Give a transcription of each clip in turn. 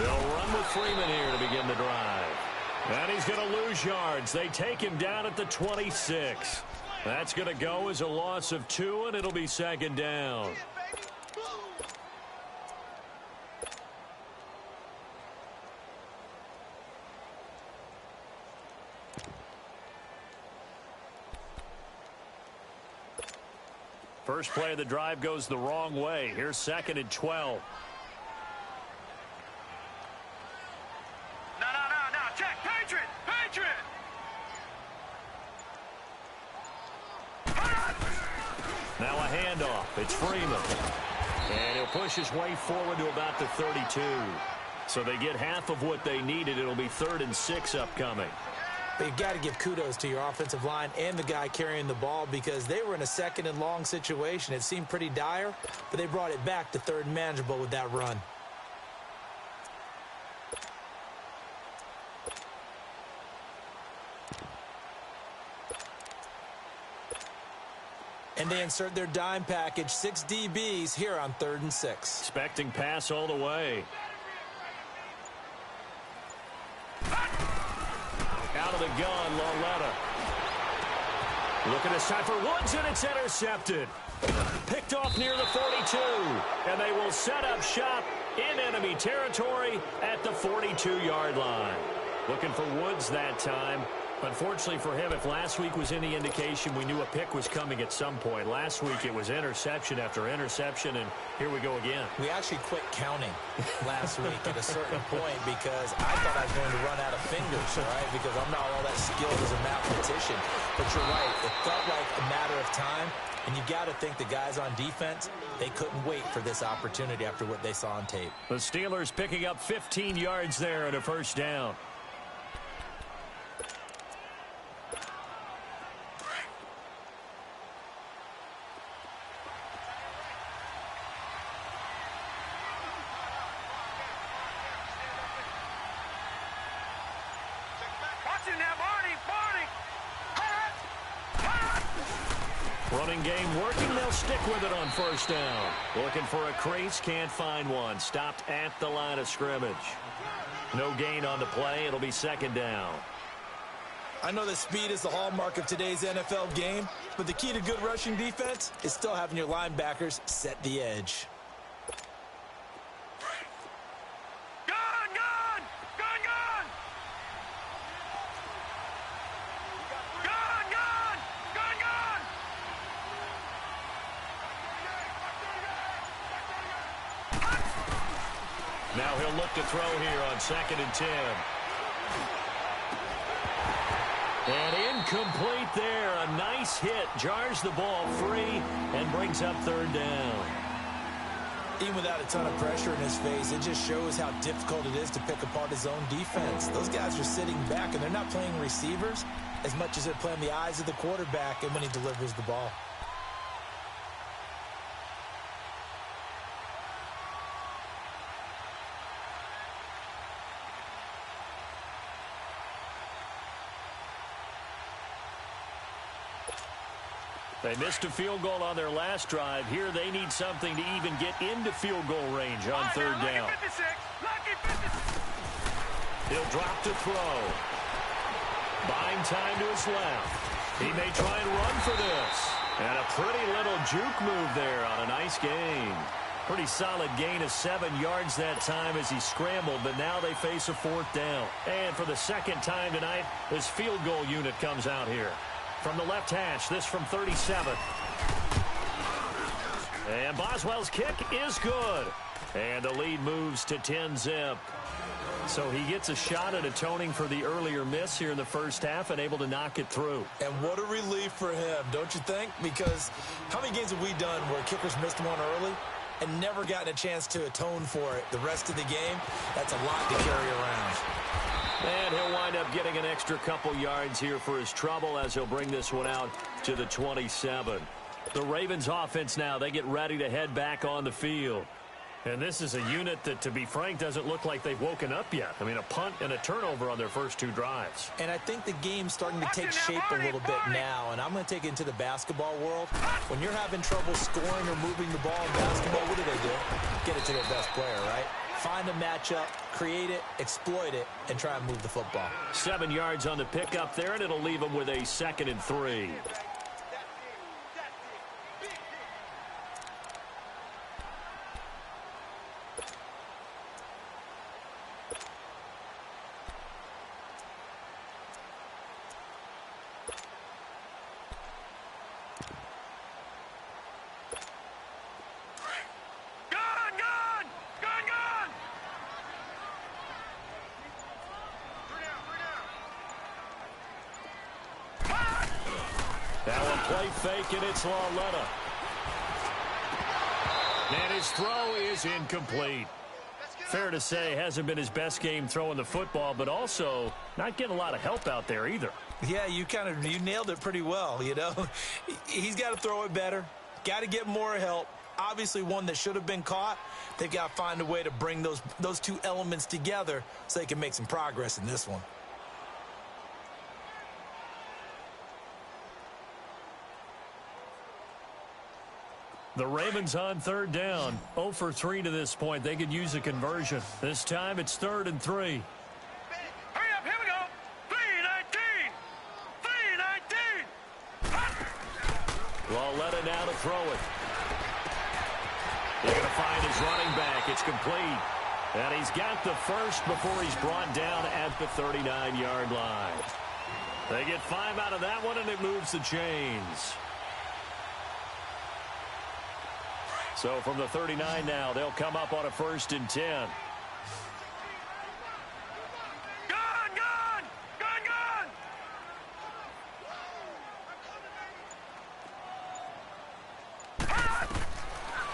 They'll run with Freeman here to begin the drive. And he's going to lose yards. They take him down at the 26. That's going to go as a loss of 2, and it'll be second down. First play of the drive goes the wrong way. Here's 2nd and 12. No. Check. Patriot. Now a handoff. It's Freeman. And he'll push his way forward to about the 32. So they get half of what they needed. It'll be 3rd and 6 upcoming. But you've got to give kudos to your offensive line and the guy carrying the ball because they were in a 2nd and long situation. It seemed pretty dire, but they brought it back to 3rd and manageable with that run. And they insert their dime package, 6 DBs here on 3rd and 6. Expecting pass all the way. Out of the gun, Lauletta. Looking this time for Woods, and it's intercepted. Picked off near the 42. And they will set up shop in enemy territory at the 42-yard line. Looking for Woods that time. Unfortunately for him, if last week was any indication, we knew a pick was coming at some point. Last week it was interception after interception, and here we go again. We actually quit counting last week at a certain point because I thought I was going to run out of fingers, right? Because I'm not all that skilled as a mathematician. But you're right. It felt like a matter of time, and you got to think the guys on defense, they couldn't wait for this opportunity after what they saw on tape. The Steelers picking up 15 yards there and a first down. Running game working. They'll stick with it on first down. Looking for a crease. Can't find one. Stopped at the line of scrimmage. No gain on the play. It'll be 2nd down. I know that speed is the hallmark of today's NFL game, but the key to good rushing defense is still having your linebackers set the edge. Now he'll look to throw here on 2nd and 10. And incomplete there. A nice hit. Jars the ball free and brings up 3rd down. Even without a ton of pressure in his face, it just shows how difficult it is to pick apart his own defense. Those guys are sitting back, and they're not playing receivers as much as they're playing the eyes of the quarterback and when he delivers the ball. They missed a field goal on their last drive. Here they need something to even get into field goal range on 3rd down. He'll drop to throw. Buying time to his left. He may try and run for this. And a pretty little juke move there on a nice gain. Pretty solid gain of 7 yards that time as he scrambled, but now they face a 4th down. And for the 2nd time tonight, this field goal unit comes out here. From the left hash, this from 37. And Boswell's kick is good. And the lead moves to 10-zip. So he gets a shot at atoning for the earlier miss here in the first half and able to knock it through. And what a relief for him, don't you think? Because how many games have we done where kickers missed one early and never gotten a chance to atone for it the rest of the game? That's a lot to carry around. And he'll wind up getting an extra couple yards here for his trouble as he'll bring this one out to the 27. The Ravens offense now, they get ready to head back on the field. And this is a unit that, to be frank, doesn't look like they've woken up yet. I mean, a punt and a turnover on their first 2 drives. And I think the game's starting to take shape a little bit now, and I'm going to take it into the basketball world. When you're having trouble scoring or moving the ball in basketball, what do? Get it to their best player, right? Find a matchup, create it, exploit it, and try and move the football. 7 yards on the pickup there, and it'll leave them with a 2nd and 3. That one play fake, and it's Lauletta. And his throw is incomplete. Fair to say, hasn't been his best game throwing the football, but also not getting a lot of help out there either. Yeah, you nailed it pretty well, you know. He's got to throw it better, got to get more help. Obviously one that should have been caught. They've got to find a way to bring those two elements together so they can make some progress in this one. The Ravens on 3rd down. 0 for 3 to this point. They could use a conversion. This time it's 3rd and 3. Hurry up, here we go. 3-19. 3-19. Lauletta now to throw it. They're going to find his running back. It's complete. And he's got the first before he's brought down at the 39-yard line. They get 5 out of that one, and it moves the chains. So from the 39 now, they'll come up on a 1st and 10. Gone!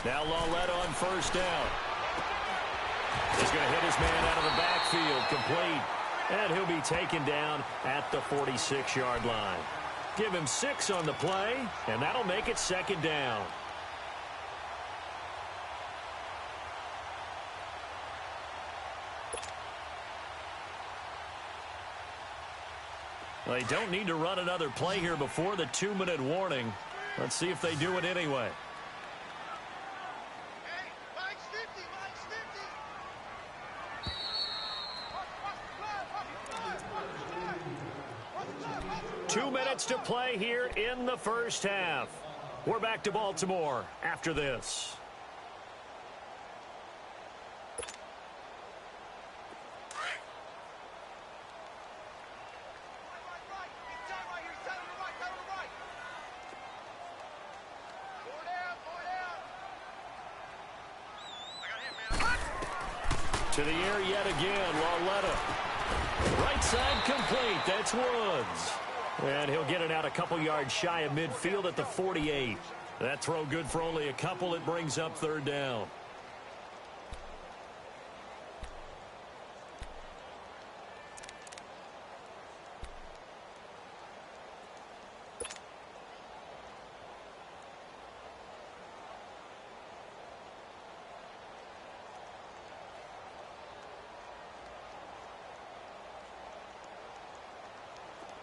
Now Lauletta on 1st down. He's going to hit his man out of the backfield, complete. And he'll be taken down at the 46-yard line. Give him 6 on the play, and that'll make it 2nd down. They don't need to run another play here before the 2-minute warning. Let's see if they do it anyway. Hey, Mike's 50. 2 minutes to play here in the first half. We're back to Baltimore after this. To the air yet again, Lauletta. Right side complete, that's Woods. And he'll get it out a couple yards shy of midfield at the 48. That throw good for only a couple. It brings up 3rd down.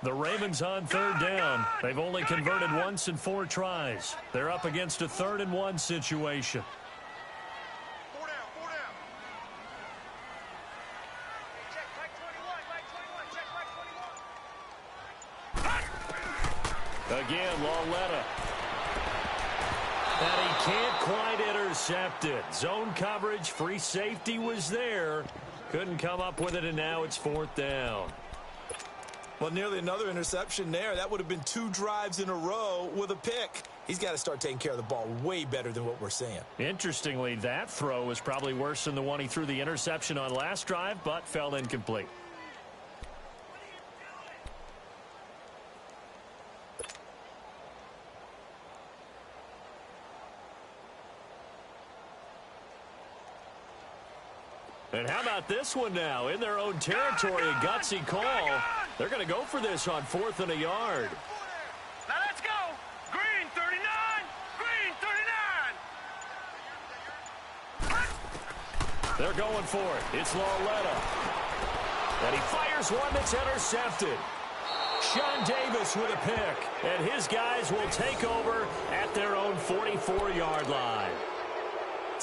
The Ravens on 3rd down. They've only converted once in 4 tries. They're up against a 3rd and 1 situation. 4 down. Check back 21. Again, Lauletta. And he can't quite intercept it. Zone coverage, free safety was there. Couldn't come up with it, and now it's 4th down. Well, nearly another interception there. That would have been 2 drives in a row with a pick. He's got to start taking care of the ball way better than what we're seeing. Interestingly, that throw was probably worse than the one he threw the interception on last drive, but fell incomplete. And how about this one now? In their own territory, a gutsy call. They're going to go for this on 4th and a yard. Now let's go. Green 39. Green 39. They're going for it. It's Lauletta. And he fires one that's intercepted. Sean Davis with a pick. And his guys will take over at their own 44-yard line.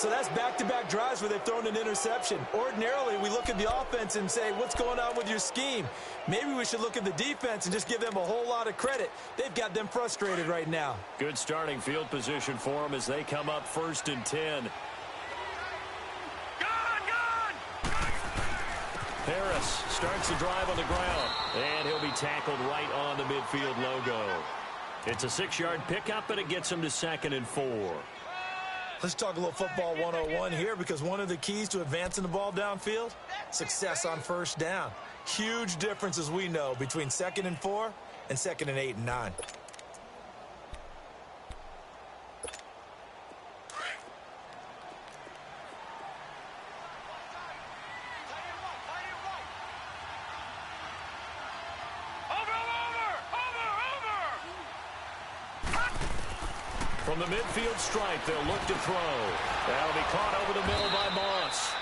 So that's back-to-back drives where they've thrown an interception. Ordinarily, we look at the offense and say, what's going on with your scheme? Maybe we should look at the defense and just give them a whole lot of credit. They've got them frustrated right now. Good starting field position for them as they come up 1st and 10. Harris starts the drive on the ground, and he'll be tackled right on the midfield logo. It's a 6-yard pickup, and it gets him to 2nd and 4. Let's talk a little football 101 here, because one of the keys to advancing the ball downfield, success on 1st down. Huge difference, as we know, between 2nd and 4 and 2nd and 8 and 9. From the midfield stripe, they'll look to throw. That'll be caught over the middle by Moss.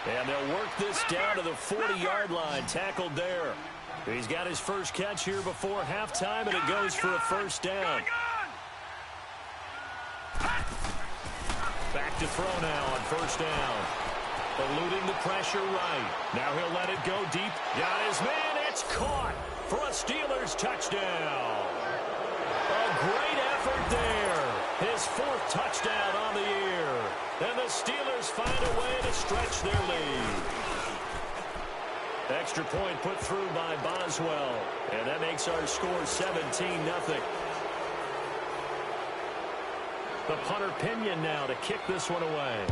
And they'll work this down to the 40-yard line, tackled there. He's got his first catch here before halftime, and it goes for a 1st down. Back to throw now on 1st down. Eluding the pressure right. Now he'll let it go deep. Got his man. It's caught for a Steelers touchdown. A great effort there. His 4th touchdown on the year. And the Steelers find a way to stretch their lead. Extra point put through by Boswell. And that makes our score 17-0. The punter Pinion now to kick this one away.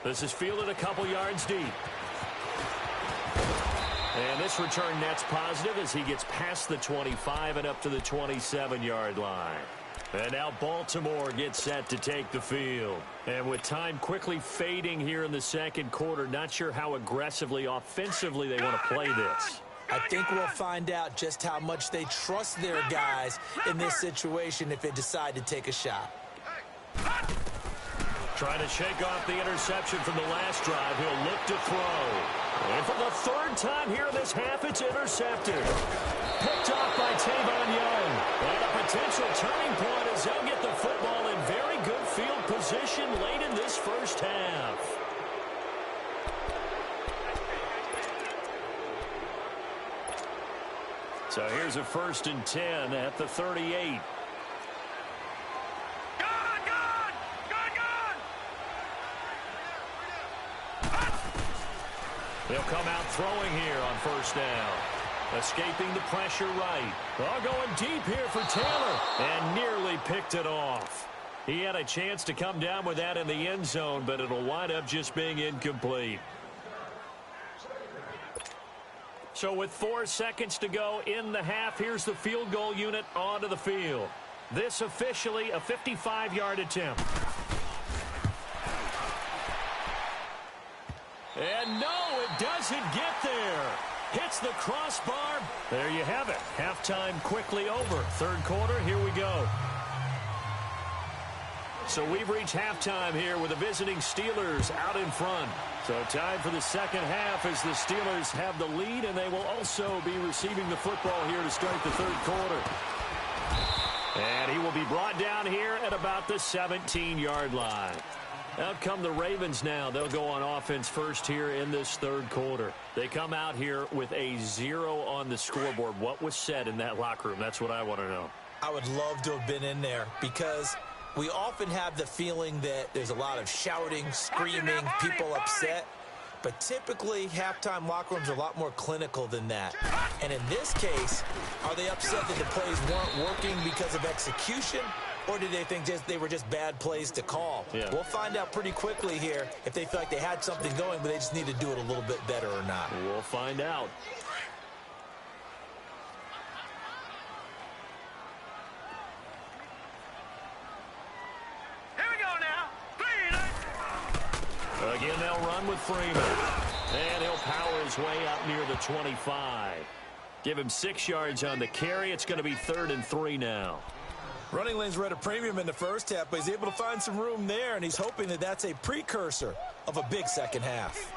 This is fielded a couple yards deep. And this return net's positive as he gets past the 25 and up to the 27-yard line. And now Baltimore gets set to take the field. And with time quickly fading here in the 2nd quarter, not sure how aggressively, offensively they want to play this. I think we'll find out just how much they trust their guys in this situation if they decide to take a shot. Trying to shake off the interception from the last drive. He'll look to throw. And for the 3rd time here in this half, it's intercepted. Picked off by Tavon Young. And a potential turning point as they'll get the football in very good field position late in this 1st half. So here's a 1st and 10 at the 38. They'll come out throwing here on 1st down. Escaping the pressure right. Oh, going deep here for Taylor. And nearly picked it off. He had a chance to come down with that in the end zone, but it'll wind up just being incomplete. So with 4 seconds to go in the half, here's the field goal unit onto the field. This officially a 55-yard attempt. And no, it doesn't get there. Hits the crossbar. There you have it. Halftime quickly over. 3rd quarter, here we go. So we've reached halftime here with the visiting Steelers out in front. So time for the 2nd half as the Steelers have the lead, and they will also be receiving the football here to start the 3rd quarter. And he will be brought down here at about the 17-yard line. Out come the Ravens now. They'll go on offense first here in this 3rd quarter. They come out here with a 0 on the scoreboard. What was said in that locker room? That's what I want to know. I would love to have been in there because we often have the feeling that there's a lot of shouting, screaming, people upset. But typically, halftime locker rooms are a lot more clinical than that. And in this case, are they upset that the plays weren't working because of execution? Or did they think they were just bad plays to call? Yeah. We'll find out pretty quickly here if they feel like they had something going, but they just need to do it a little bit better or not. We'll find out. Here we go now. Again, they'll run with Freeman. And he'll power his way up near the 25. Give him 6 yards on the carry. It's going to be 3rd and 3 now. Running lanes were at a premium in the 1st half, but he's able to find some room there, and he's hoping that that's a precursor of a big 2nd half.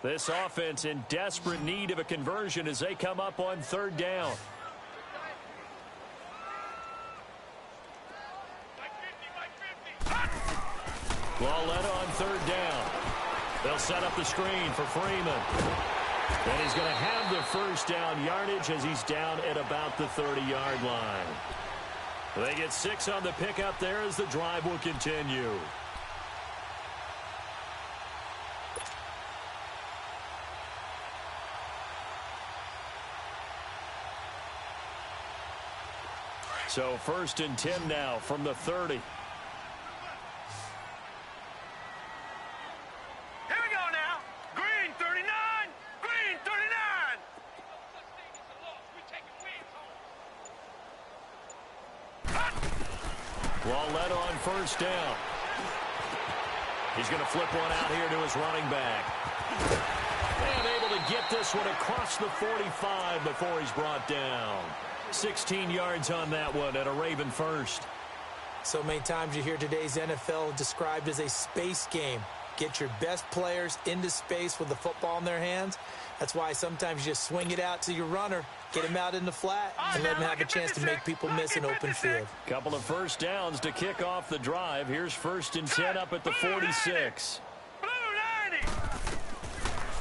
This offense in desperate need of a conversion as they come up on third down. Lauletta on third down. They'll set up the screen for Freeman. And he's going to have the first down yardage as he's down at about the 30-yard line. They get 6 on the pickup there as the drive will continue. So 1st and 10 now from the 30. Here we go now. Green 39. Green 39. Lauletta on first down. He's going to flip one out here to his running back. And able to get this one across the 45 before he's brought down. 16 yards on that one and a Raven first. So many times you hear today's NFL described as a space game. Get your best players into space with the football in their hands. That's why sometimes you just swing it out to your runner, get him out in the flat, and let him have a chance to make people miss an open field. Couple of first downs to kick off the drive. Here's 1st and 10 up at the 46.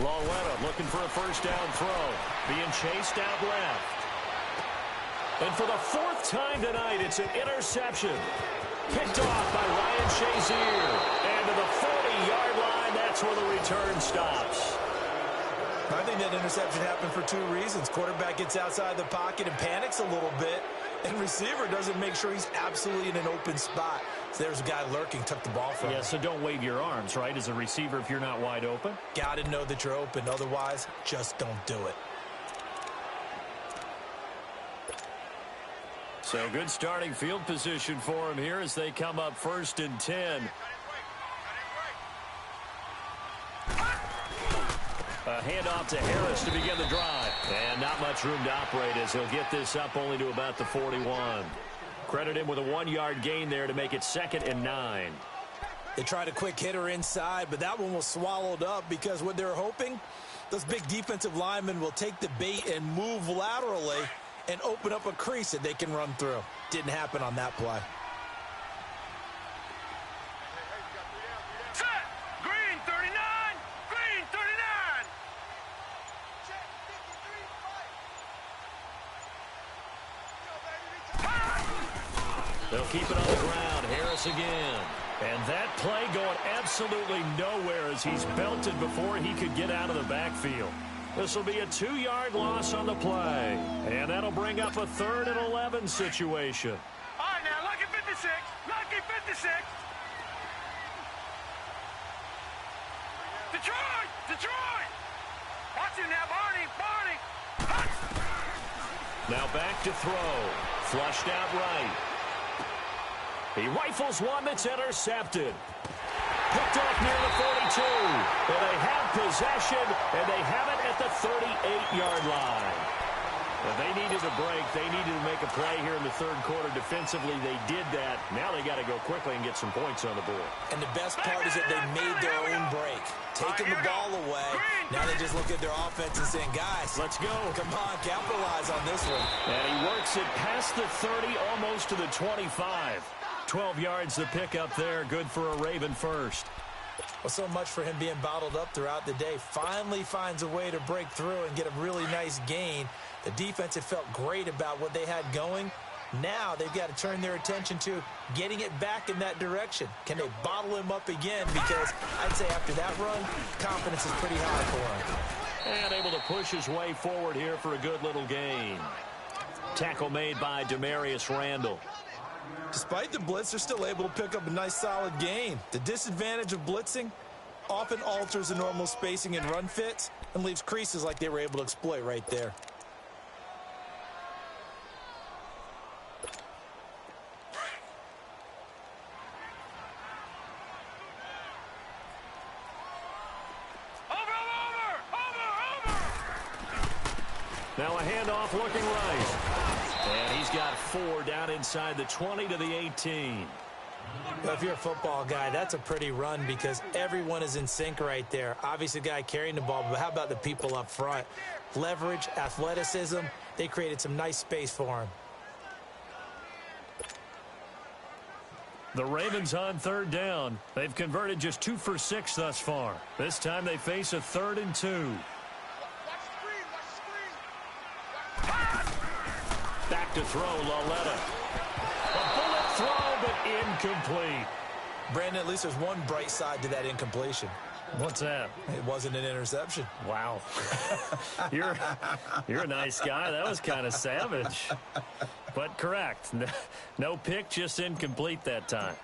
Lauletta looking for a first down throw. Being chased out left. And for the 4th time tonight, it's an interception. Picked off by Ryan Shazier. And to the 40-yard line, that's where the return stops. I think that interception happened for 2 reasons. Quarterback gets outside the pocket and panics a little bit. And receiver doesn't make sure he's absolutely in an open spot. So there's a guy lurking, took the ball from him. Yeah, so don't wave your arms, right, as a receiver if you're not wide open. Got to know that you're open. Otherwise, just don't do it. So good starting field position for him here as they come up 1st and 10. A handoff to Harris to begin the drive. And not much room to operate as he'll get this up only to about the 41. Credit him with a 1-yard gain there to make it 2nd and 9. They tried a quick hitter inside, but that one was swallowed up because what they're hoping, those big defensive linemen will take the bait and move laterally and open up a crease that they can run through. Didn't happen on that play. Set. Green 39. Green 39. They'll keep it on the ground. Harris again. And that play going absolutely nowhere as he's belted before he could get out of the backfield. This will be a 2-yard loss on the play. And that'll bring up a 3rd and 11 situation. All right, now, lucky 56. Lucky 56. Detroit! Detroit! Watch him now, Barney! Barney! Now back to throw. Flushed out right. He rifles one that's intercepted. Picked off near the 42. And they have possession, and they have it at the 38-yard line. Well, they needed a break. They needed to make a play here in the 3rd quarter. Defensively, they did that. Now they got to go quickly and get some points on the board. And the best part is that they made their own break. Taking the ball away. Now they just look at their offense and saying, guys, let's go. Come on, capitalize on this one. And he works it past the 30, almost to the 25. 12 yards to pick up there. Good for a Raven first. Well, so much for him being bottled up throughout the day. Finally finds a way to break through and get a really nice gain. The defense had felt great about what they had going. Now they've got to turn their attention to getting it back in that direction. Can they bottle him up again? Because I'd say after that run, confidence is pretty high for him. And able to push his way forward here for a good little gain. Tackle made by Demarius Randall. Despite the blitz, they're still able to pick up a nice solid gain. The disadvantage of blitzing often alters the normal spacing and run fits and leaves creases like they were able to exploit right there. Now a handoff looking right. And he's got 4 down inside the 20 to the 18. If you're a football guy, that's a pretty run because everyone is in sync right there. Obviously, the guy carrying the ball, but how about the people up front? Leverage, athleticism, they created some nice space for him. The Ravens on third down. They've converted just 2 for 6 thus far. This time they face a 3rd and 2. Back to throw, Lauletta. A bullet throw, but incomplete. Brandon, at least there's one bright side to that incompletion. What's that? It wasn't an interception. Wow. You're a nice guy. That was kind of savage. But correct. No pick, just incomplete that time.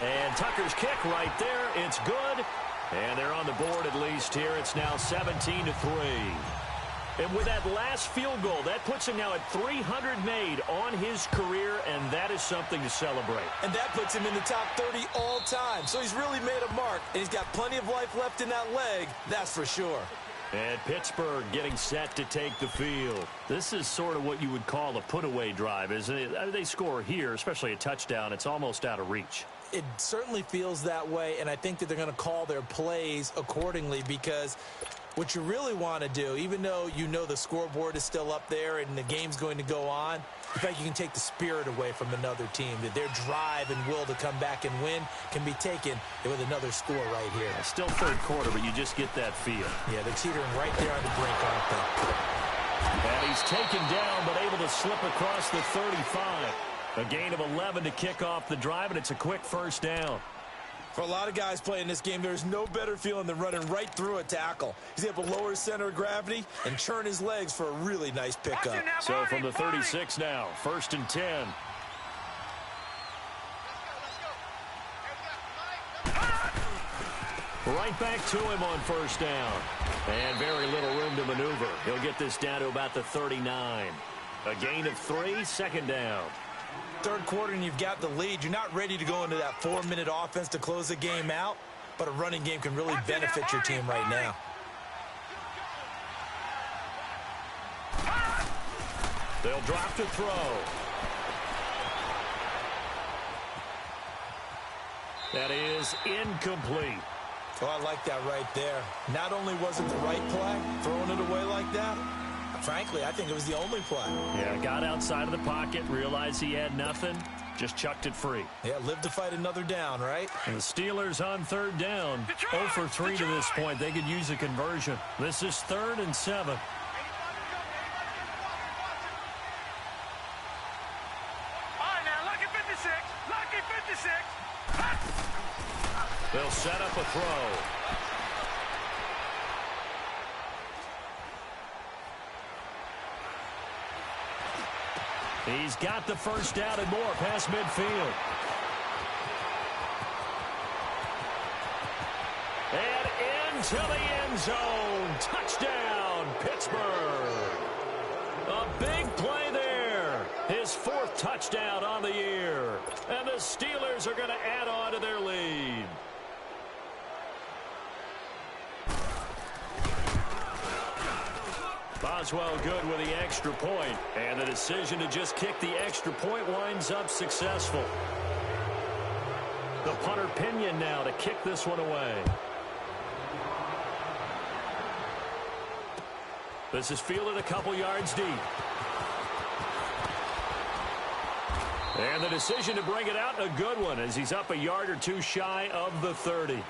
And Tucker's kick right there. It's good. And they're on the board at least here. It's now 17-3. And with that last field goal, that puts him now at 300 made on his career, and that is something to celebrate. And that puts him in the top 30 all time. So he's really made a mark, and he's got plenty of life left in that leg, that's for sure. And Pittsburgh getting set to take the field. This is sort of what you would call a put-away drive, isn't it? I mean, they score here, especially a touchdown. It's almost out of reach. It certainly feels that way, and I think that they're going to call their plays accordingly because what you really want to do, even though you know the scoreboard is still up there and the game's going to go on, in fact, you can take the spirit away from another team. That their drive and will to come back and win can be taken with another score right here. It's still third quarter, but you just get that feel. Yeah, they're teetering right there on the brink, aren't they? And he's taken down, but able to slip across the 35. A gain of 11 to kick off the drive, and it's a quick first down. For a lot of guys playing this game, there's no better feeling than running right through a tackle. He's able to lower his center of gravity and churn his legs for a really nice pickup. So from the 36 now, 1st and 10. Right back to him on first down. And very little room to maneuver. He'll get this down to about the 39. A gain of 3, 2nd down. Third quarter and you've got the lead. You're not ready to go into that 4-minute offense to close the game out, but a running game can really benefit your team right now. They'll drop to throw. That is incomplete. Oh, I like that right there. Not only was it the right play, throwing it away like that, frankly, I think it was the only play. Yeah, got outside of the pocket, realized he had nothing, just chucked it free. Yeah, live to fight another down, right? And the Steelers on third down, 0 for 3 to this point. They could use a conversion. This is 3rd and 7. All right, now, lucky 56. Lucky 56. They'll set up a throw. He's got the first down and more past midfield. And into the end zone. Touchdown, Pittsburgh. A big play there. His 4th touchdown on the year. And the Steelers are going to add on to their lead. Boswell good with the extra point, and the decision to just kick the extra point winds up successful. The punter Pinion now to kick this one away. This is fielded a couple yards deep. And the decision to bring it out, a good one, as he's up a yard or two shy of the 30.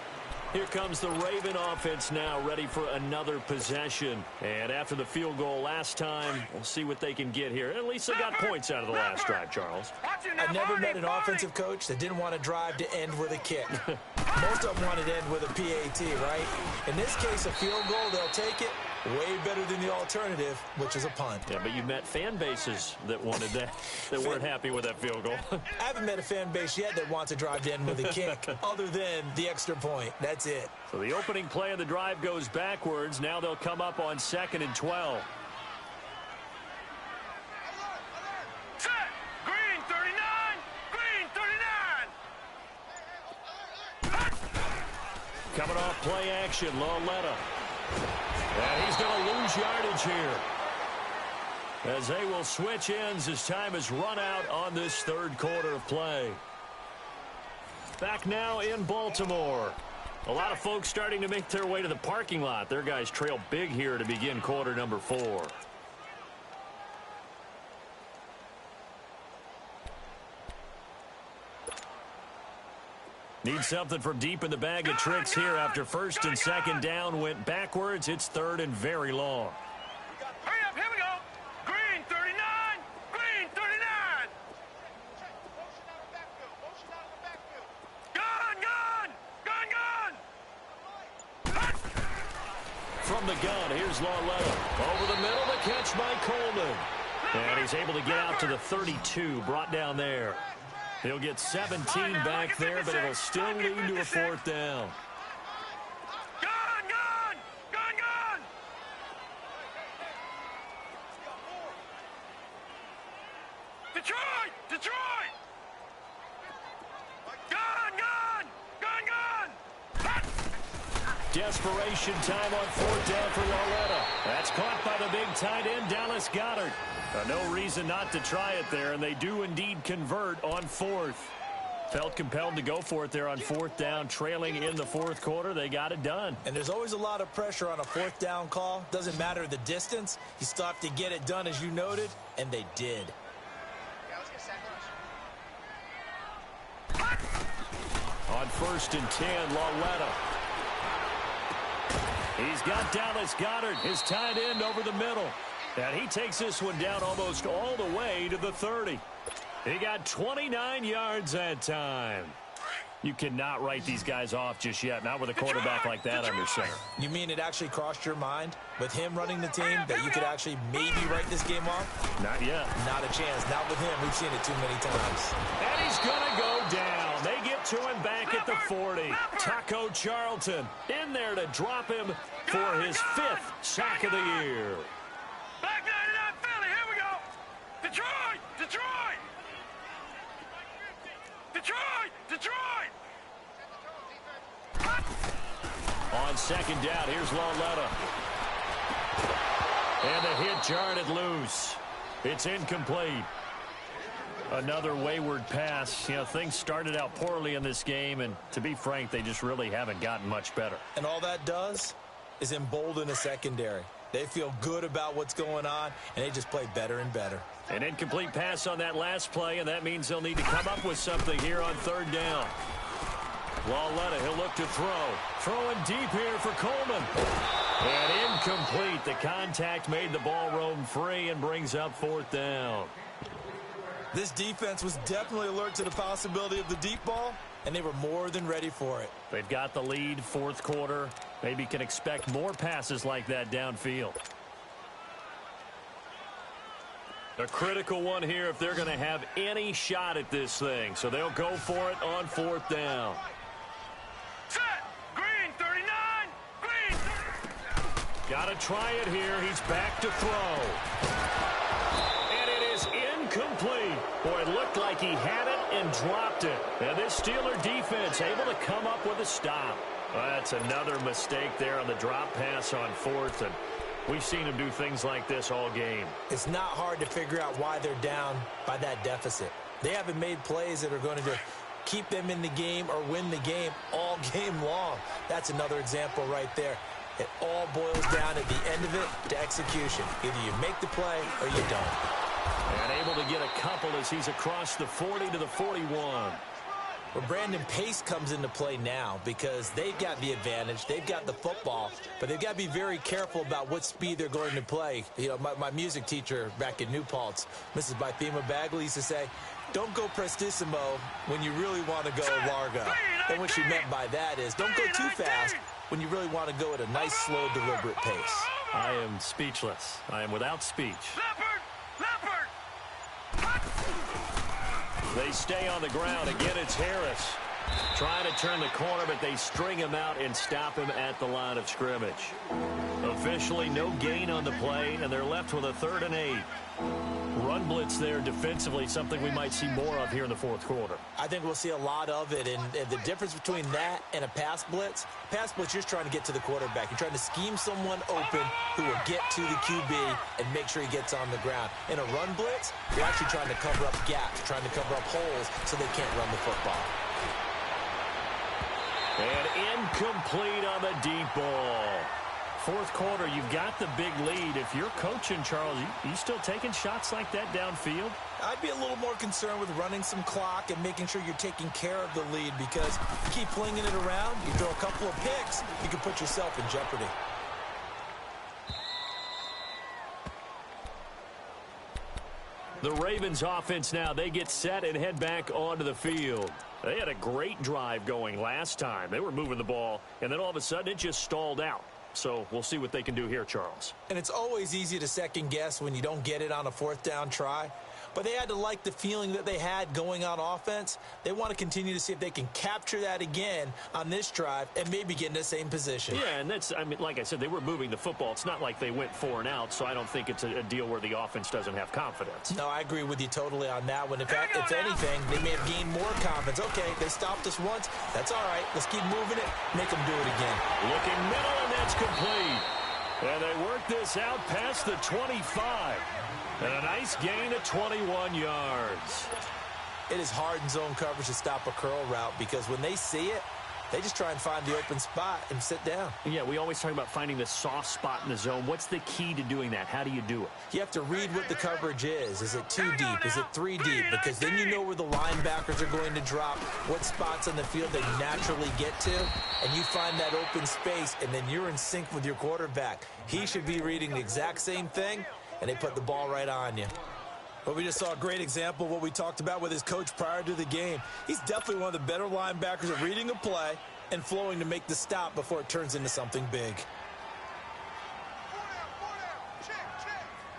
Here comes the Raven offense now, ready for another possession. And after the field goal last time, we'll see what they can get here. At least they got points out of the last drive, Charles. I've never met an offensive coach that didn't want to drive to end with a kick. Most of them wanted to end with a PAT, right? In this case, a field goal, they'll take it. Way better than the alternative, which is a punt. Yeah, but you met fan bases that wanted that, that weren't happy with that field goal. I haven't met a fan base yet that wants to drive to end with a kick, other than the extra point. That's it. So the opening play of the drive goes backwards. Now they'll come up on 2nd and 12. Set. Green 39. Green 39. Coming off play action, Lauletta. And he's going to lose yardage here. as they will switch ends as time has run out on this third quarter of play. Back now in Baltimore. A lot of folks starting to make their way to the parking lot. Their guys trail big here to begin quarter number 4. Need something from deep in the bag of tricks here after first and second down went backwards. It's third and very long. Hurry up, here we go. Green 39, green 39. Gun. From the gun, here's Lauletta. Over the middle, the catch by Coleman. And he's able to get out to the 32, brought down there. He'll get 17 back there, but it'll still lead to a fourth down. Gun. Detroit. Gun. Desperation time on fourth down for Lauletta. That's caught by the big tight end, Dallas Goedert. No reason not to try it there, and they do indeed convert on fourth. Felt compelled to go for it there on fourth down, trailing in the fourth quarter. They got it done. And there's always a lot of pressure on a fourth down call. Doesn't matter the distance. You still have to get it done, as you noted, and they did. On first and 10, Lauletta. He's got Dallas Goedert, his tight end, over the middle. And he takes this one down almost all the way to the 30. He got 29 yards that time. You cannot write these guys off just yet, not with a quarterback like that under center. You mean it actually crossed your mind with him running the team that you could actually maybe write this game off? Not yet. Not a chance. Not with him. We've seen it too many times. And he's going to go down. They get to him back at the 40. Taco Charlton in there to drop him for his 5th sack of the year. Back 99 Philly, here we go. Detroit. On second down, here's Lauletta. And the hit jarred it loose. It's incomplete. Another wayward pass. You know, things started out poorly in this game, and to be frank, they just really haven't gotten much better. And all that does is embolden the secondary. They feel good about what's going on, and they just play better and better. An incomplete pass on that last play, and that means they'll need to come up with something here on third down. Lauletta, he'll look to throw. Throwing deep here for Coleman. And incomplete. The contact made the ball roam free and brings up fourth down. This defense was definitely alert to the possibility of the deep ball, and they were more than ready for it. They've got the lead, fourth quarter. Maybe can expect more passes like that downfield. A critical one here if they're going to have any shot at this thing. So they'll go for it on fourth down. Set. Green 39. Green. Got to try it here. He's back to throw. And it is incomplete. Boy, it looked like he had it and dropped it. And this Steeler defense able to come up with a stop. Well, that's another mistake there on the drop pass on fourth. And we've seen him do things like this all game. It's not hard to figure out why they're down by that deficit. They haven't made plays that are going to keep them in the game or win the game all game long. That's another example right there. It all boils down at the end of it to execution. Either you make the play or you don't. And able to get a couple as he's across the 40 to the 41. Well, Brandon, pace comes into play now because they've got the advantage. They've got the football, but they've got to be very careful about what speed they're going to play. You know, my music teacher back in New Paltz, Mrs. Bythema Bagley, used to say, don't go prestissimo when you really want to go largo. And what she meant by that is don't go too fast when you really want to go at a nice, slow, deliberate pace. I am speechless. I am without speech. Leopard. They stay on the ground. Again, it's Harris. Trying to turn the corner, but they string him out and stop him at the line of scrimmage. Officially no gain on the play, and they're left with a 3rd and 8. Run blitz there defensively, something we might see more of here in the 4th quarter. I think we'll see a lot of it, and the difference between that and a pass blitz, you're just trying to get to the quarterback. You're trying to scheme someone open who will get to the QB and make sure he gets on the ground. In a run blitz, you're actually trying to cover up gaps, trying to cover up holes so they can't run the football. And incomplete on the deep ball. 4th quarter, you've got the big lead. If you're coaching, Charles, you still taking shots like that downfield? I'd be a little more concerned with running some clock and making sure you're taking care of the lead, because you keep flinging it around, you throw a couple of picks, you can put yourself in jeopardy. The Ravens offense now, they get set and head back onto the field. They had a great drive going last time. They were moving the ball, and then all of a sudden it just stalled out. So we'll see what they can do here, Charles. And it's always easy to second guess when you don't get it on a 4th down try. But they had to like the feeling that they had going on offense. They want to continue to see if they can capture that again on this drive and maybe get in the same position. Yeah, and that's, I mean, like I said, they were moving the football. It's not like they went 4 and out, so I don't think it's a deal where the offense doesn't have confidence. No, I agree with you totally on that one. In fact, if anything, they may have gained more confidence. Okay, they stopped us once. That's all right. Let's keep moving it. Make them do it again. Looking middle, and that's complete. And they work this out past the 25. And a nice gain of 21 yards. It is hard in zone coverage to stop a curl route, because when they see it, they just try and find the open spot and sit down. Yeah, we always talk about finding the soft spot in the zone. What's the key to doing that? How do you do it? You have to read what the coverage is. Is it 2 deep? Is it 3 deep? Because then you know where the linebackers are going to drop, what spots on the field they naturally get to, and you find that open space, and then you're in sync with your quarterback. He should be reading the exact same thing, and they put the ball right on you. But we just saw a great example of what we talked about with his coach prior to the game. He's definitely one of the better linebackers at reading a play and flowing to make the stop before it turns into something big.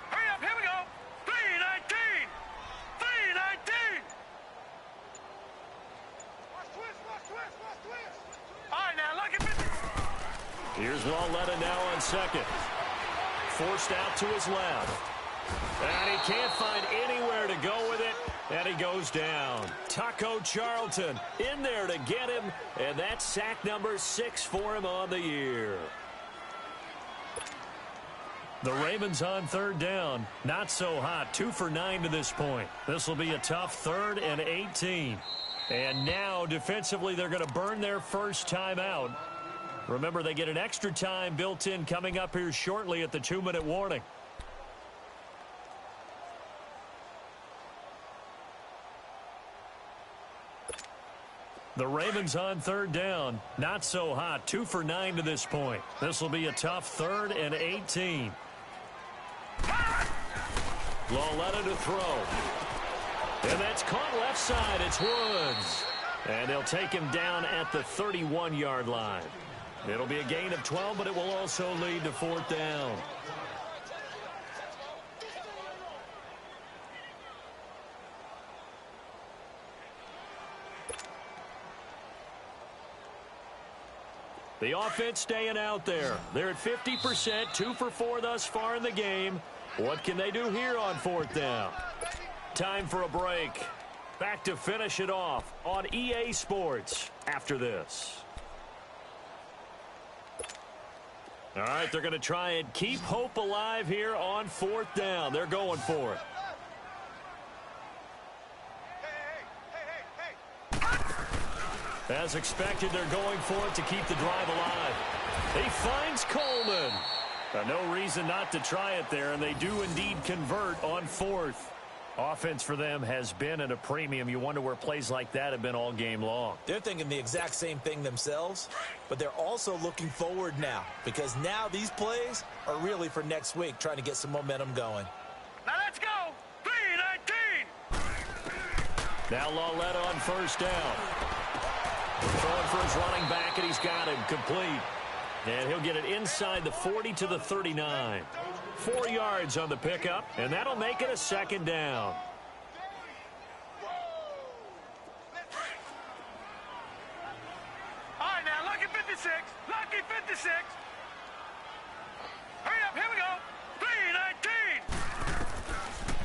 Hurry up, here we go. 319. 319. Watch twist. All right, now look at this. Here's Lauletta now on 2nd. Forced out to his left. And he can't find anywhere to go with it. And he goes down. Taco Charlton in there to get him. And that's sack number 6 for him on the year. The Ravens on 3rd down. Not so hot. 2 for 9 to this point. This will be a tough 3rd and 18. And now defensively they're going to burn their first time out. Remember, they get an extra time built in coming up here shortly at the 2-minute warning. The Ravens on 3rd down. Not so hot. 2 for 9 to this point. This will be a tough 3rd and 18. Lauletta to throw. And that's caught left side. It's Woods. And they'll take him down at the 31-yard line. It'll be a gain of 12, but it will also lead to 4th down. The offense staying out there. They're at 50%, 2 for 4 thus far in the game. What can they do here on 4th down? Time for a break. Back to finish it off on EA Sports after this. All right, they're going to try and keep hope alive here on 4th down. They're going for it. As expected, they're going for it to keep the drive alive. He finds Coleman. No reason not to try it there, and they do indeed convert on 4th. Offense for them has been at a premium. You wonder where plays like that have been all game long. They're thinking the exact same thing themselves, but they're also looking forward now, because now these plays are really for next week, trying to get some momentum going. Now let's go. 319. Now Lauletta on 1st down. Throwing for his running back, and he's got him complete. And he'll get it inside the 40 to the 39. 4 yards on the pickup, and that'll make it a 2nd down.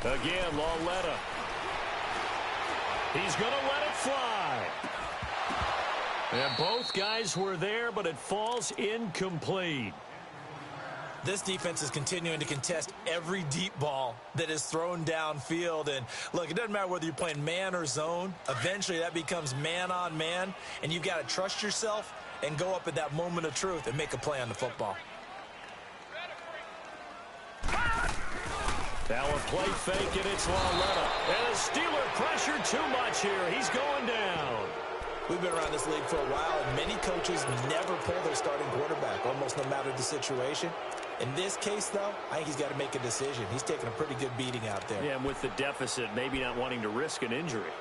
Again, Lauletta. He's going to let it fly. And both guys were there, but it falls incomplete. This defense is continuing to contest every deep ball that is thrown downfield. And, look, it doesn't matter whether you're playing man or zone. Eventually, that becomes man-on-man, and you've got to trust yourself and go up at that moment of truth and make a play on the football. Now a play fake, and it's Lauletta. And the Steeler pressure too much here. He's going down. We've been around this league for a while, and many coaches never pull their starting quarterback, almost no matter the situation. In this case, though, I think he's got to make a decision. He's taking a pretty good beating out there. Yeah, and with the deficit, maybe not wanting to risk an injury.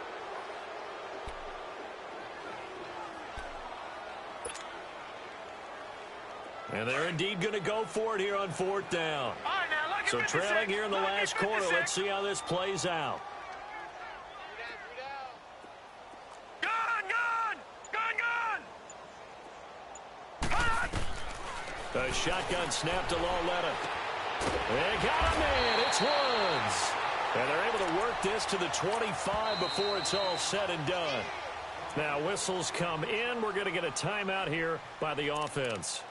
And they're indeed going to go for it here on 4th down. So trailing here in the last quarter. Let's see how this plays out. A shotgun snap to Lauletta. They got a man. It's Woods. And they're able to work this to the 25 before it's all said and done. Now whistles come in. We're going to get a timeout here by the offense,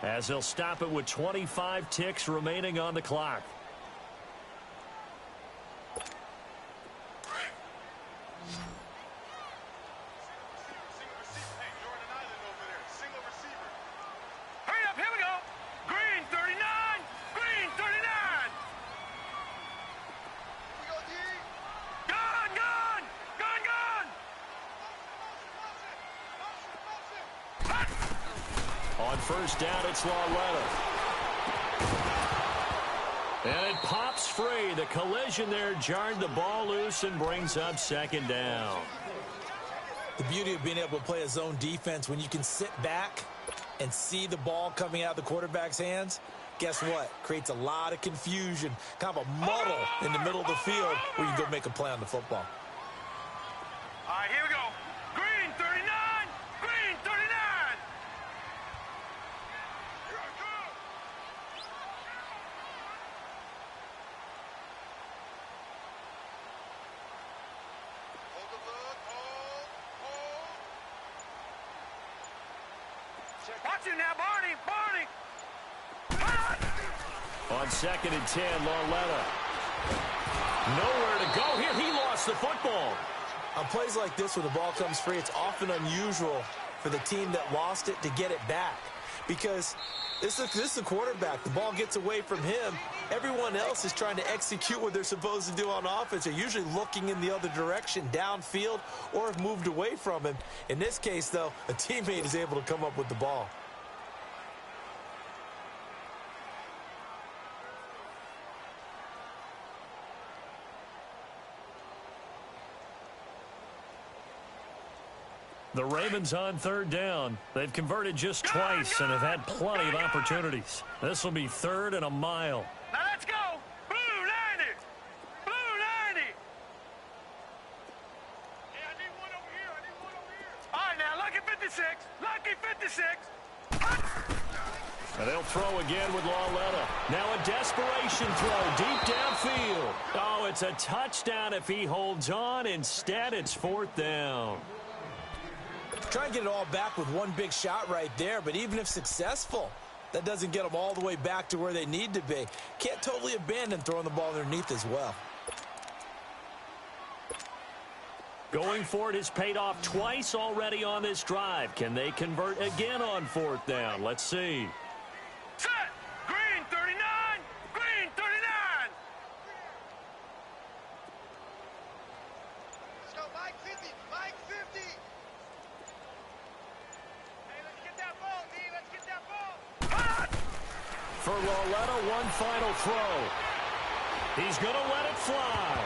as they'll stop it with 25 ticks remaining on the clock. Hurry up, here we go. Green 39, green 39. Gun, gun, gun, gun. On 1st down, it's Lauletta. And it pops free. The collision there jarred the ball loose and brings up 2nd down. The beauty of being able to play a zone defense, when you can sit back and see the ball coming out of the quarterback's hands, guess what? Creates a lot of confusion, kind of a muddle in the middle of the field where you can go make a play on the football. All right, here we go. Green 39, green 39. Watch it now, Barney, Barney. On 2nd and 10, Lauletta. Nowhere to go here. He lost the football. On plays like this where the ball comes free, it's often unusual for the team that lost it to get it back, because this is the quarterback. The ball gets away from him. Everyone else is trying to execute what they're supposed to do on offense. They're usually looking in the other direction, downfield, or have moved away from him. In this case, though, a teammate is able to come up with the ball. The Ravens on 3rd down. They've converted just twice and have had plenty of opportunities. This will be 3rd and a mile. Now let's go. Blue 90. Blue 90. Hey, I need one over here. I need one over here. All right, now, lucky 56. Lucky 56. And they'll throw again with Lauletta. Now a desperation throw deep downfield. Oh, it's a touchdown if he holds on. Instead, it's 4th down. Try and get it all back with one big shot right there, but even if successful, that doesn't get them all the way back to where they need to be. Can't totally abandon throwing the ball underneath as well. Going for it has paid off twice already on this drive. Can they convert again on 4th down? Let's see. Set. Green 39, green 39. Let's go, Mike 50, Mike 50. For Lauletta, one final throw. He's going to let it fly.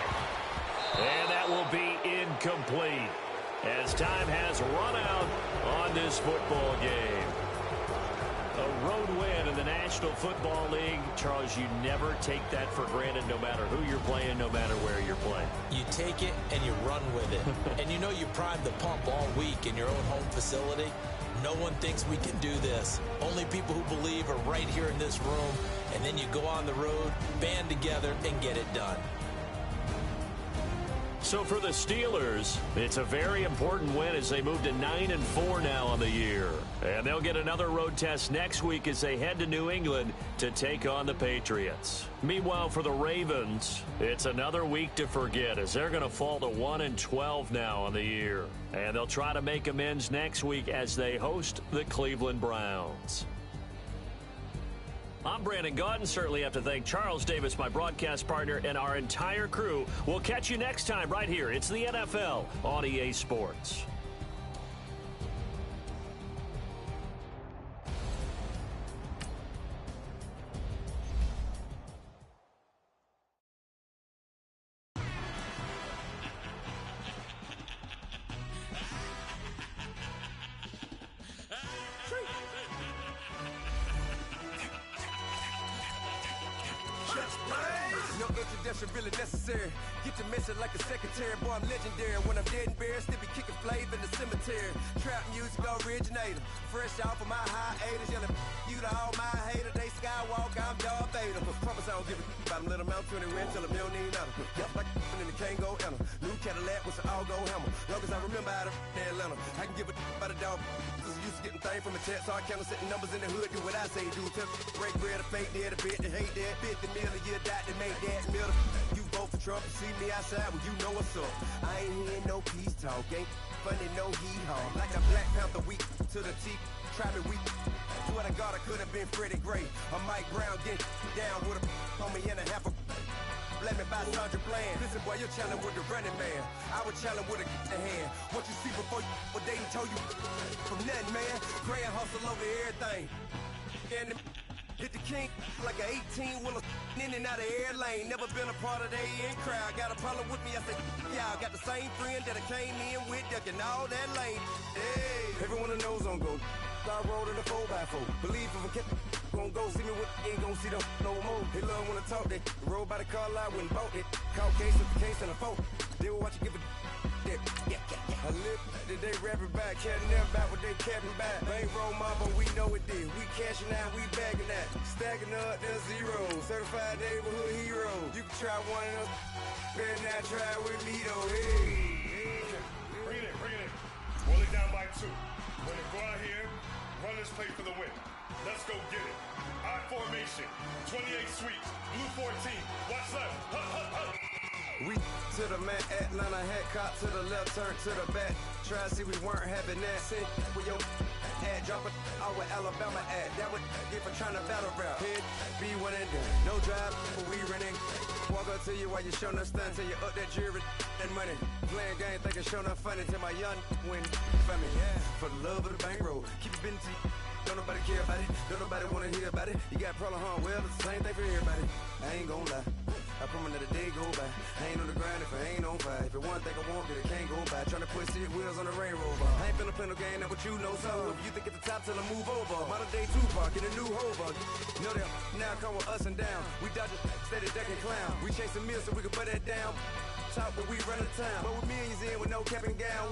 And that will be incomplete, as time has run out on this football game. A road win in the National Football League. Charles, you never take that for granted, no matter who you're playing, no matter where you're playing. You take it and you run with it. And you know you primed the pump all week in your own home facility. No one thinks we can do this. Only people who believe are right here in this room. And then you go on the road, band together, and get it done. So for the Steelers, it's a very important win as they move to 9-4 now on the year. And they'll get another road test next week as they head to New England to take on the Patriots. Meanwhile, for the Ravens, it's another week to forget as they're going to fall to 1-12 now on the year. And they'll try to make amends next week as they host the Cleveland Browns. I'm Brandon Gaudin. Certainly have to thank Charles Davis, my broadcast partner, and our entire crew. We'll catch you next time right here. It's the NFL on EA Sports. No introduction really necessary. Get your message like a secretary. Boy, I'm legendary. When I'm dead and buried, still be kicking flavor in the cemetery. Trap music originator. Fresh off of my hiatus. Yelling you to all my haters. They skywalk, I'm Darth Vader. Promise I don't give a about them. Let them out 20 rent till a million need out. Yep, like in the Kango Anna. New Cadillac with an all-go hammer. Long as I remember out of Atlanta. I can give a about a dog. Used to getting things from a text, so I count setting numbers in the hood. Do what I say do. Tell break bread, a fake dead, a bit to hate that. 50 million a year, that make that middle. You vote for Trump, you see me outside, well you know what's up. I ain't hearing no peace talk, ain't funny, no heat haul. Like a Black Panther weak to the teeth, try me weak. Swear to God, I could have been Freddie Gray. Or Mike Brown getting down with a on me and a half a. Let me buy Sandra Bland. Listen, boy, you're challenging with the running man. I was challenging with a hand. What you see before you, what they told you from nothing, man. Grand hustle over everything. And hit the king like an 18-wheeler in and out of air lane. Never been a part of the in crowd. Got a problem with me? I said, y'all got the same friend that I came in with, ducking all that lane. Hey, everyone knows on go. I rolled in a 4x4. Believe if I kept gon' go see me with ain't gon' see them no more. They love when I talk, they roll by the car lot when bought it. Caught case after case and a phone. They will watch you give a that. I live that they rapping back, catting them back what they capping back. Bankroll mob, but we know it did. We cashing out, we bagging that. Stacking up, there's zero. Certified neighborhood hero. You can try one of them. Better not try with me though. Hey. Bring it in. Roll it down by 2. When it go out here, run this play for the win. Let's go get it. I formation, 28 sweeps, blue 14. Watch left. We to the man, Atlanta hat cop to the left, turn to the back. Try to see we weren't having that. Sit with your ad, drop it out with Alabama ad. That would get for trying to battle rap. Head, be one and done. No drive, but we running. Walk up to you while you show no stun till you up that jury and money. Playing game, thinking show no funny till my young win for me. Yeah, for the love of the bankroll. Keep it been to you. Don't nobody care about it. Don't nobody wanna hear about it. You got problem, huh? Well, it's the same thing for everybody. I ain't gon' lie. I promise that a day go by. I ain't on the grind if I ain't on fire. If it one thing I want, then it can't go by. Tryna put 6 wheels on the railroad bar. I ain't finna play no game, that what you know. So if you think at the top till I move over. Modern day Tupac in a new Hova. Know that now come with us and down. We dodge it, steady ducking clown. We chasing meals so we can put that down. Talk, but we run the town. But with millions in with no cap and gown.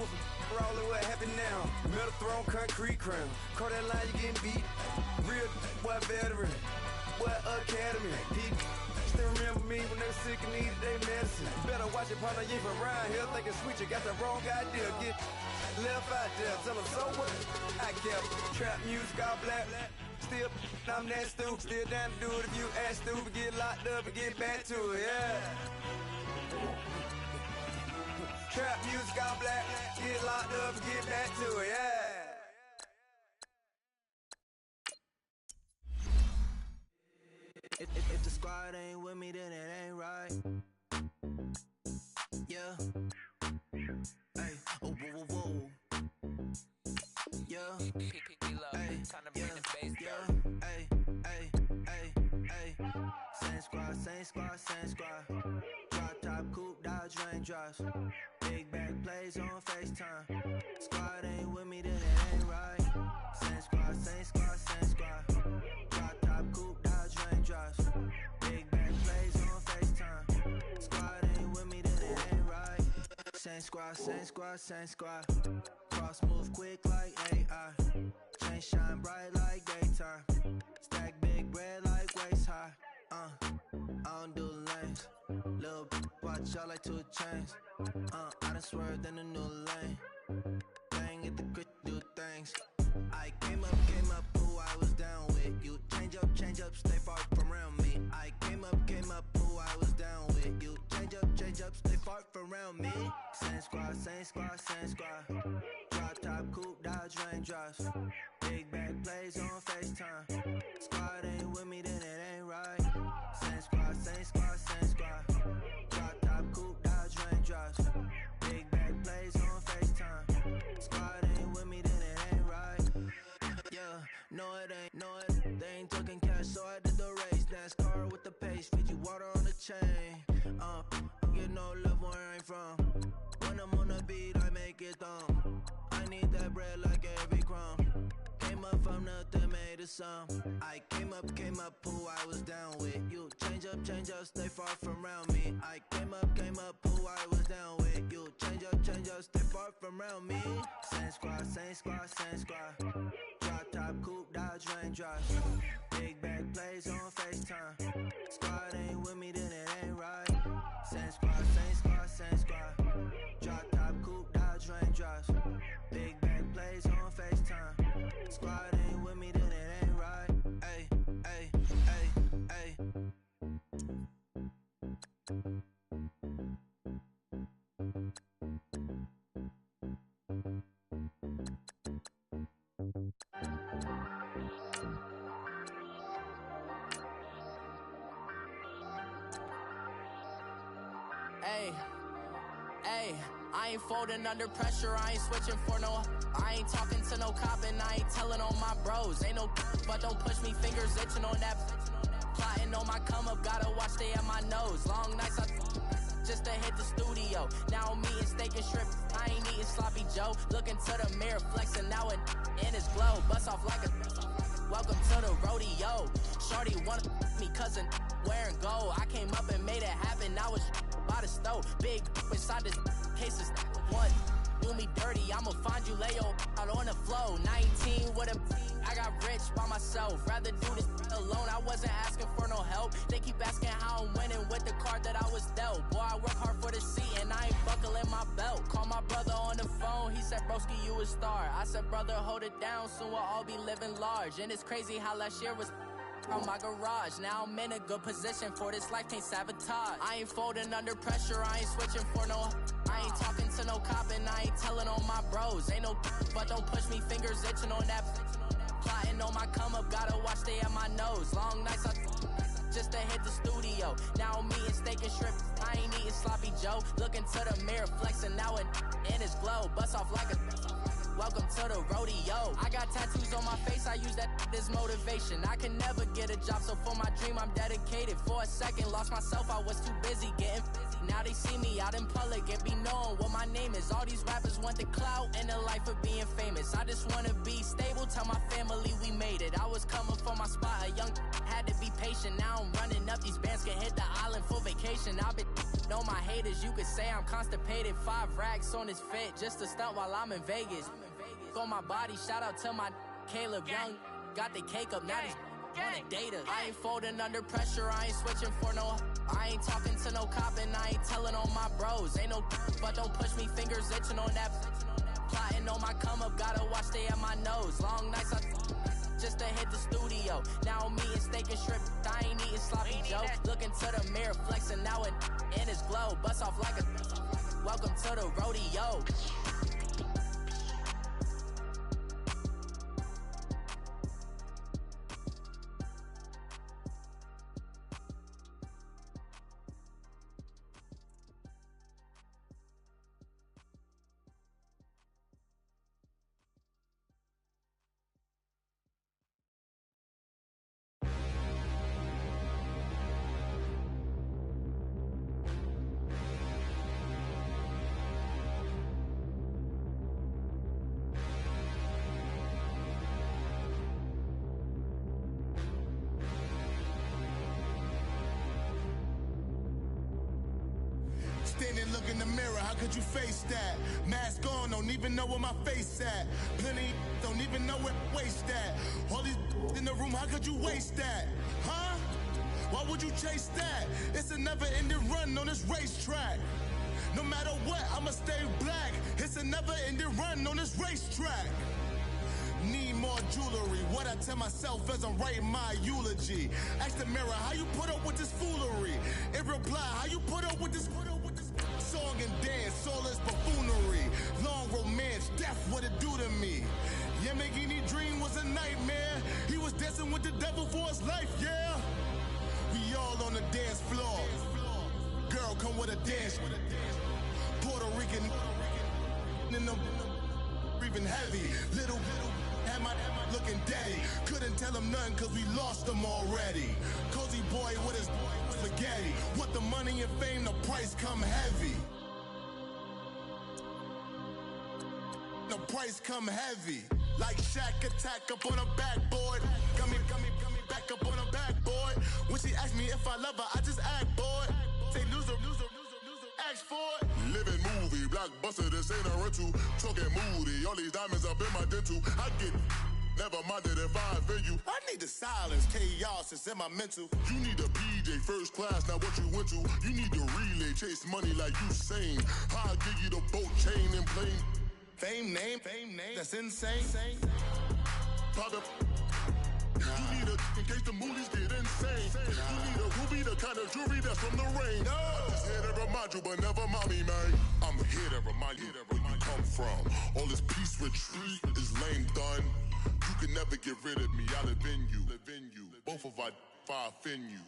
We're all in what happened now. Metal throne, concrete crown. Call that line, you getting beat. Real, what veteran. What academy. Still remember me when they were sick and needed their medicine. Better watch it, partner, you ain't from around here. Thinking sweet, you got the wrong idea. Get left out there. Tell them so what? I kept trap music all black. Still, I'm that stupid. Still down to do it if you ask stupid. Get locked up and get back to it, yeah. Trap music all black. Get locked up and get back to it, yeah. If the squad ain't with me, then it ain't right. Yeah. Hey, oh, whoa, whoa, whoa. Yeah. Hey, yeah. Hey, hey, hey, hey. Same squad. Drop top, coupe, Dodge raindrops. Big back plays on FaceTime. Squad ain't with me, then it ain't right. Same squad. Drop top, coupe, Dodge raindrops. Big back plays on FaceTime. Squad ain't with me, then it ain't right. Same squad. Cross move quick like AI. Chain shine bright like daytime. Stack big bread like waist high. I don't do lanes. Little watch out like 2 chains. I done swerved in a new lane. Bang at the grit, do things. I came up, who I was down with. You change up, stay far from around me. I came up, who I was down with. You change up, stay far from around me. Same squad. Drop top, coupe, Dodge raindrops. Big bag plays on FaceTime. Squad ain't with me, then it ain't right. Same squad. Drop top, coupe, Dodge raindrops. Big bag plays on FaceTime. Squad ain't with me, then it ain't right. Yeah, no it ain't. They ain't talking cash, so I did the race. NASCAR with the pace, feed you water on the chain. Get no love where I ain't from. When I'm on the beat, I make it thumb. I need that bread like every crumb. Came up from nothing, made a sum. I came up, who I was down with. You change up, stay far from around me. I came up, who I was down with. You change up, stay far from around me. Same squad. Drop top, coupe, Dodge raindrops. Big bag plays on FaceTime. Squad ain't with me, then it ain't right. Same squad. Drop top, coupe, Dodge raindrops. Big bag plays on FaceTime. Squad ain't with me, then it ain't right. Ay. Hey, I ain't folding under pressure, I ain't switching for no. I ain't talking to no cop and I ain't telling on my bros. Ain't no but don't push me, fingers itching on that. Plotting on my come up, gotta watch stay at my nose. Long nights just to hit the studio. Now I'm eating steak and shrimp, I ain't eating sloppy Joe. Looking to the mirror, flexing now it in his glow. Bust off like a welcome to the rodeo. Shorty wanna me cousin wearing gold. I came up and made it happen, now it's by the stove. Big inside this case is one. Do me dirty, I'ma find you, lay your out on the floor. 19 with a I got rich by myself. Rather do this alone, I wasn't asking for no help. They keep asking how I'm winning with the card that I was dealt. Boy, I work hard for the seat and I ain't buckling my belt. Call my brother on the phone, he said, broski, you a star. I said, brother, hold it down, soon we'll all be living large. And it's crazy how last year was on my garage. Now I'm in a good position for this life, can't sabotage. I ain't folding under pressure, I ain't switching for no. I ain't talking to no cop and I ain't telling on my bros. Ain't no but don't push me, fingers itching on that. Plotting on my come up, gotta watch stay at my nose. Long nights just to hit the studio. Now I'm eating steak and shrimp, I ain't eating sloppy Joe. Looking to the mirror, flexing now it in his glow. Bust off like a welcome to the rodeo. I got tattoos on my face, I use that as motivation. I can never get a job, so for my dream I'm dedicated. For a second, lost myself, I was too busy getting busy. Now they see me out in public and be knowing what my name is. All these rappers want the clout and the life of being famous. I just wanna be stable, tell my family we made it. I was coming for my spot, a young had to be patient. Now I'm running up, these bands can hit the island for vacation. I've been know my haters, you could say I'm constipated. 5 racks on his fit, just to stunt while I'm in Vegas. On my body, shout out to my Caleb Young. Got the cake up, now he's on the data. I ain't folding under pressure, I ain't switching for no. I ain't talking to no cop and I ain't telling on my bros. Ain't no but don't push me, fingers itching on that. Plotting on my come up, gotta watch stay at my nose. Long nights just to hit the studio. Now I'm eating steak and shrimp, I ain't eating sloppy Joe. Looking to the mirror, flexing now it in his glow. Bust off like a welcome to the rodeo. Standing, look in the mirror, how could you face that? Mask on, don't even know where my face at. Plenty, don't even know where to waste that. All these in the room, how could you waste that? Huh? Why would you chase that? It's a never-ending run on this racetrack. No matter what, I'ma stay black. It's a never-ending run on this racetrack. Need more jewelry. What I tell myself as I'm writing my eulogy. Ask the mirror, how you put up with this foolery? It reply, how you put up with this song and dance, soulless buffoonery. Long romance, death, what it do to me? Yamagini dream was a nightmare. He was dancing with the devil for his life, yeah. We all on the dance floor. Girl, come with a dance. Puerto Rican in the breathing heavy. Little had my looking daddy. Couldn't tell him nothing cause we lost him already. Cozy boy with his spaghetti. What the money and fame, the price come heavy. The price come heavy. Like Shaq attack up on a backboard. Got me back up on a backboard. When she asked me if I love her, I just act bored. Say loser, ask for it. Living movie, blockbuster, this ain't a rental. Talking moody, all these diamonds up in my dental. I get never minded if I offend you. I need the silence, chaos is in my mental. You need a PJ first class, not what you went to. You need the relay, chase money like you sane. I'll give you the boat chain and plane. Fame name, that's insane. Private. You need a in case the movies get insane. You need a ruby, the kind of jewelry that's from the rain. I'm just here to remind you, but never mind me, man. I'm here to remind you where you come from. All this peace retreat is lame done. You can never get rid of me. I live in you. Both of our fire offend you.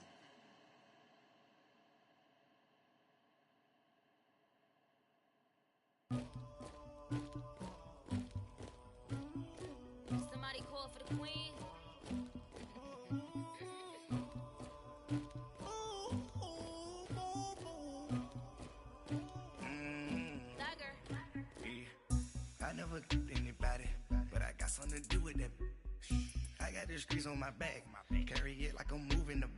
Somebody call for the queen. I never killed anybody, but I got something to do with that. I got the streets on my back, carry it like I'm moving them.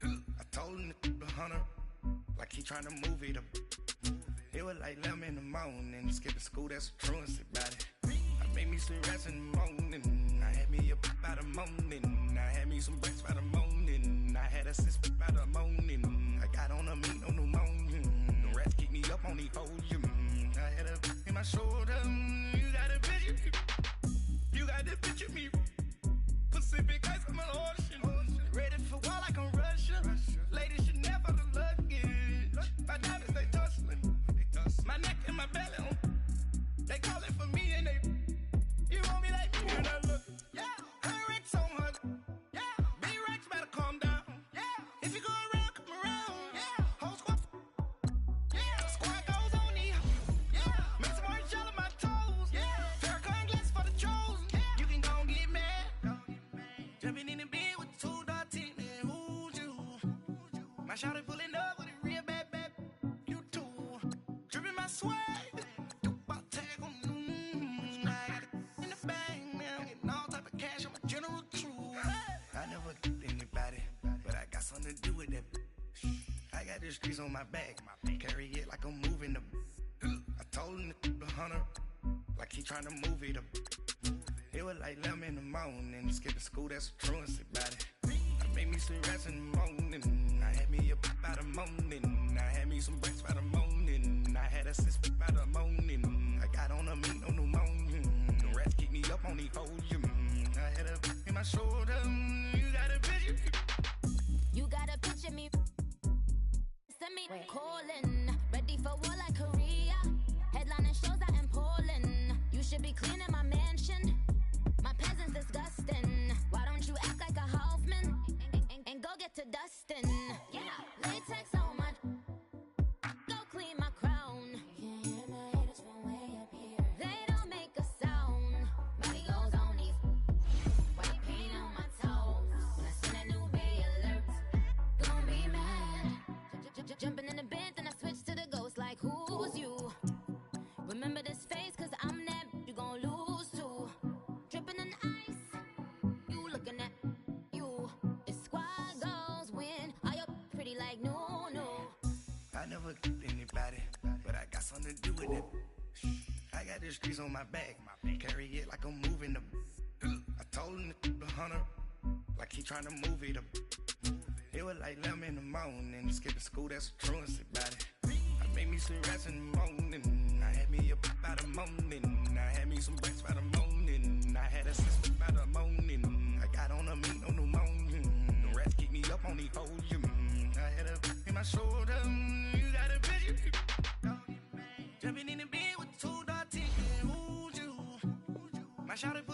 I told him the hunter, like he trying to move it up. It was like 11 in the morning, skipping school, that's a truancy about it. I made me some rest in the morning, I had me up by the morning. I had me some breaks by the morning, I had a sis by the morning. I got on a meat on the morning, the rats keep me up on the podium. I had a in my shoulder, you got a picture me, you got the picture me. Pacific ice, I'm an ocean, ready for war like I'm Russian. Ladies should never the luggage, my diamonds they tussling. My neck and my belly, they calling for me and they, you want me like me and I look, yeah, her Rex on her, yeah, B-Rex better calm down, yeah, if you go around, come around, yeah, whole squad, yeah, squad goes on me, yeah, make some orange gel on my toes, yeah, Farrakhan glass for the chosen, yeah, you can go and get mad, jumping in the bed with 2 dark teeth, man, who's you, my shawty pulling up with a real bad, you too. Dripping my swag, about tag on I got it in the bag now, getting all type of cash, I'm a general true. I never killed anybody, but I got something to do with that. I got the streets on my back, carry it like I'm moving them. I told him the hunter, like he trying to move it up. It was like 11 in the morning, skipping school, that's a truancy about it. I made me some rest in the morning, I had me up by the morning. I had me some breaks by the morning, I had a sis by the morning. I got on a meat on the morning, the rats keep me up on the podium. I had a in my shoulder, you got a picture me. You got a picture me. Send me calling, ready for war like Korea. Headlining shows out in Poland. You should be cleaning my mansion. My peasants disgusting. Why don't you act like a Hoffman and go get to dustin'? Yeah, latex on my. Go clean my crown. Can't hear my haters from way up here. They don't make a sound. Body goes on these. White paint on my toes. When I send a new bay alert, gonna be mad. Jumping in the bed, then I switch to the ghost like who's you? Remember this face, cause I'm that you gon' lose too. Dripping in ice, you looking at you. The squad goes win. Are you pretty like no? I never killed anybody, but I got something to do with it. I got the streets on my back, carry it like I'm moving them. I told him the hunter, like he trying to move it up. It was like 11 in the morning. Skipping school, that's a truancy about it. I made me some rest in the morning. I had me up by the morning. I had me some breakfast by the morning. I had a sister by the morning. I got on a meat on the morning. The rats keep me up on the podium. I had a in my shoulder. You got a vision. Jumping in the bed with 2 dark tickets. Who's you? My shawty